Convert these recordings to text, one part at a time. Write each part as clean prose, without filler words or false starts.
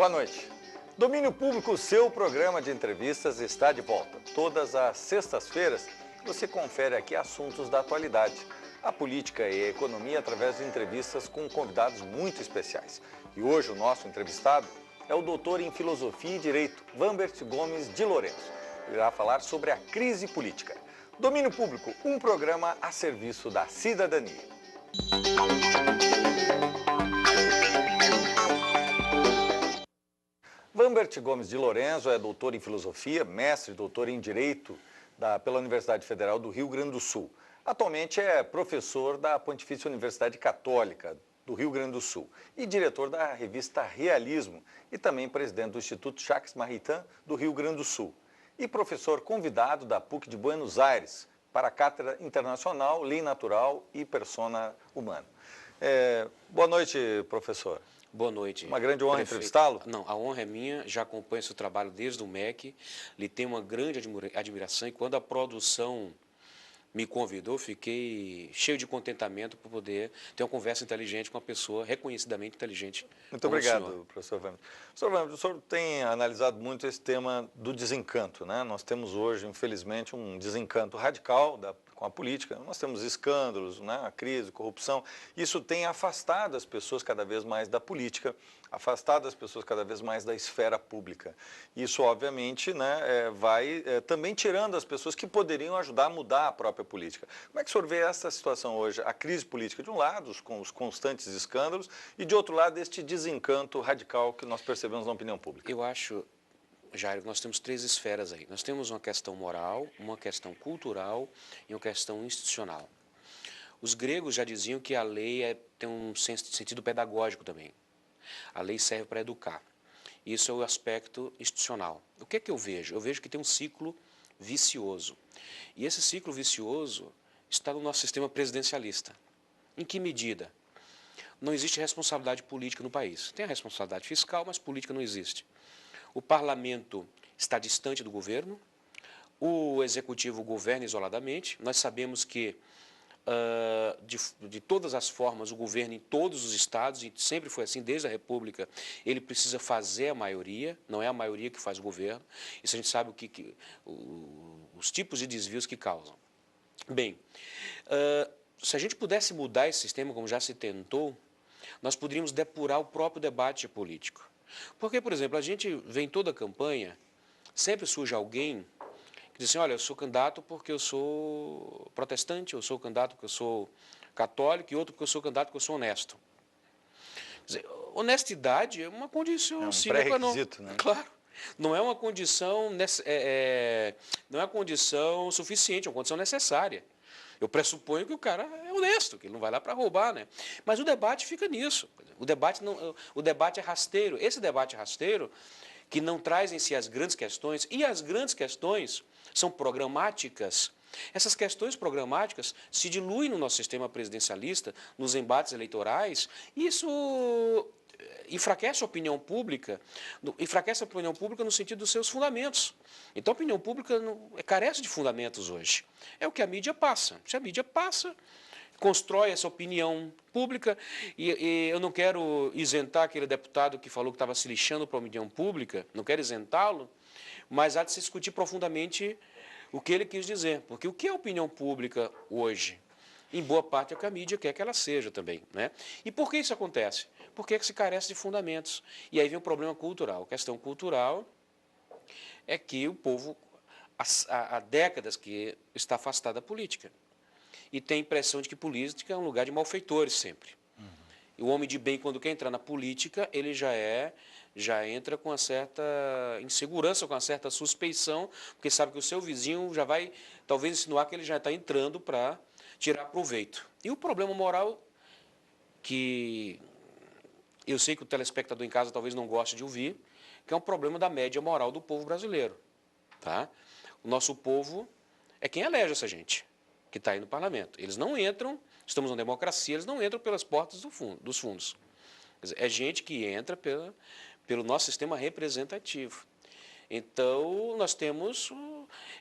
Boa noite. Domínio Público, o seu programa de entrevistas, está de volta. Todas as sextas-feiras, você confere aqui assuntos da atualidade, a política e a economia através de entrevistas com convidados muito especiais. E hoje o nosso entrevistado é o doutor em Filosofia e Direito, Vambert Gomes de Lourenço. Ele irá falar sobre a crise política. Domínio Público, um programa a serviço da cidadania. Vambert Gomes de Lourenço é doutor em Filosofia, mestre e doutor em Direito pela Universidade Federal do Rio Grande do Sul. Atualmente é professor da Pontifícia Universidade Católica do Rio Grande do Sul e diretor da revista Realismo e também presidente do Instituto Jacques Maritain do Rio Grande do Sul e professor convidado da PUC de Buenos Aires para a Cátedra Internacional, Lei Natural e Persona Humana. Boa noite, professor. Boa noite. Uma grande honra entrevistá-lo. Não, a honra é minha, já acompanho seu trabalho desde o MEC, lhe tenho uma grande admiração e quando a produção me convidou, fiquei cheio de contentamento por poder ter uma conversa inteligente com uma pessoa reconhecidamente inteligente. Muito obrigado, professor Vambert. Professor Vambert, o senhor tem analisado muito esse tema do desencanto, né? Nós temos hoje, infelizmente, um desencanto radical com a política. Nós temos escândalos, né? A crise, corrupção. Isso tem afastado as pessoas cada vez mais da política, afastado as pessoas cada vez mais da esfera pública. Isso, obviamente, né, vai também tirando as pessoas que poderiam ajudar a mudar a própria política. Como é que o senhor vê essa situação hoje? A crise política, de um lado, com os constantes escândalos, e de outro lado, este desencanto radical que nós percebemos na opinião pública. Eu acho, Jairo, que nós temos três esferas aí. Nós temos uma questão moral, uma questão cultural e uma questão institucional. Os gregos já diziam que a lei tem um sentido pedagógico também. A lei serve para educar. Isso é o aspecto institucional. O que é que eu vejo? Eu vejo que tem um ciclo vicioso. E esse ciclo vicioso está no nosso sistema presidencialista. Em que medida? Não existe responsabilidade política no país. Tem a responsabilidade fiscal, mas política não existe. O parlamento está distante do governo, o executivo governa isoladamente. Nós sabemos que, de todas as formas, o governo em todos os estados, e sempre foi assim desde a República, ele precisa fazer a maioria, não é a maioria que faz o governo. Isso a gente sabe os tipos de desvios que causam. Bem, se a gente pudesse mudar esse sistema, como já se tentou, nós poderíamos depurar o próprio debate político. Porque, por exemplo, a gente vê em toda a campanha, sempre surge alguém que diz assim, olha, eu sou candidato porque eu sou protestante, eu sou candidato porque eu sou católico, e outro porque eu sou candidato porque eu sou honesto. Quer dizer, honestidade é uma condição... É um pré-requisito, né? Claro. Não é uma condição, não é uma condição suficiente, é uma condição necessária. Eu pressuponho que o cara é honesto, que ele não vai lá para roubar, né? Mas o debate fica nisso. O debate é rasteiro. Esse debate rasteiro, que não traz em si as grandes questões, e as grandes questões são programáticas. Essas questões programáticas se diluem no nosso sistema presidencialista, nos embates eleitorais, e isso enfraquece a opinião pública no sentido dos seus fundamentos. Então a opinião pública carece de fundamentos hoje. É o que a mídia passa. Se a mídia passa, constrói essa opinião pública, e eu não quero isentar aquele deputado que falou que estava se lixando para a opinião pública, não quero isentá-lo, mas há de se discutir profundamente o que ele quis dizer. Porque o que é a opinião pública hoje? Em boa parte é o que a mídia quer que ela seja também, né? E por que isso acontece? Porque se carece de fundamentos. E aí vem um problema cultural. A questão cultural é que o povo, há décadas que está afastado da política. E tem a impressão de que política é um lugar de malfeitores sempre. E o homem de bem, quando quer entrar na política, ele já entra com uma certa insegurança, com uma certa suspeição, porque sabe que o seu vizinho já vai, talvez, insinuar que ele já está entrando para tirar proveito. E o problema moral, que eu sei que o telespectador em casa talvez não goste de ouvir, que é um problema da média moral do povo brasileiro. Tá? O nosso povo é quem elege essa gente que está aí no parlamento. Eles não entram, estamos numa democracia, eles não entram pelas portas dos fundos. Quer dizer, é gente que entra pelo nosso sistema representativo. Então, nós temos...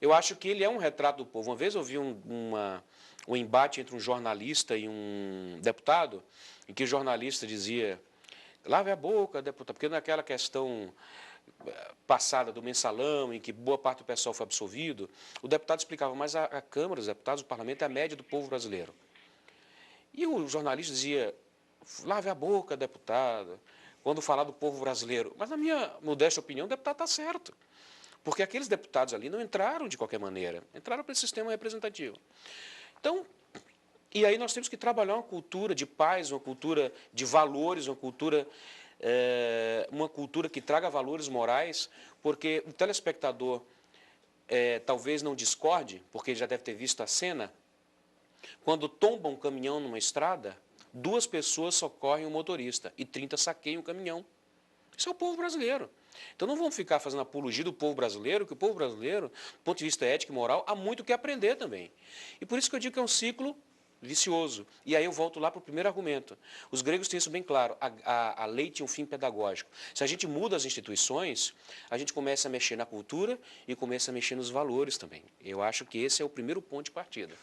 Eu acho que ele é um retrato do povo. Uma vez eu vi um embate entre um jornalista e um deputado, em que o jornalista dizia lave a boca, deputado, porque naquela questão passada do mensalão, em que boa parte do pessoal foi absolvido, o deputado explicava, mas a Câmara dos Deputados, o Parlamento, é a média do povo brasileiro. E o jornalista dizia, lave a boca, deputado, quando falar do povo brasileiro. Mas, na minha modesta opinião, o deputado está certo. Porque aqueles deputados ali não entraram de qualquer maneira, entraram para esse sistema representativo. Então, e aí nós temos que trabalhar uma cultura de paz, uma cultura de valores, uma cultura que traga valores morais, porque o telespectador talvez não discorde, porque ele já deve ter visto a cena, quando tomba um caminhão numa estrada, 2 pessoas socorrem o motorista e 30 saqueiam o caminhão. Isso é o povo brasileiro. Então não vamos ficar fazendo apologia do povo brasileiro, que o povo brasileiro, do ponto de vista ético e moral, há muito o que aprender também. E por isso que eu digo que é um ciclo vicioso. E aí eu volto lá para o primeiro argumento. Os gregos têm isso bem claro, a lei tinha um fim pedagógico. Se a gente muda as instituições, a gente começa a mexer na cultura e começa a mexer nos valores também. Eu acho que esse é o primeiro ponto de partida.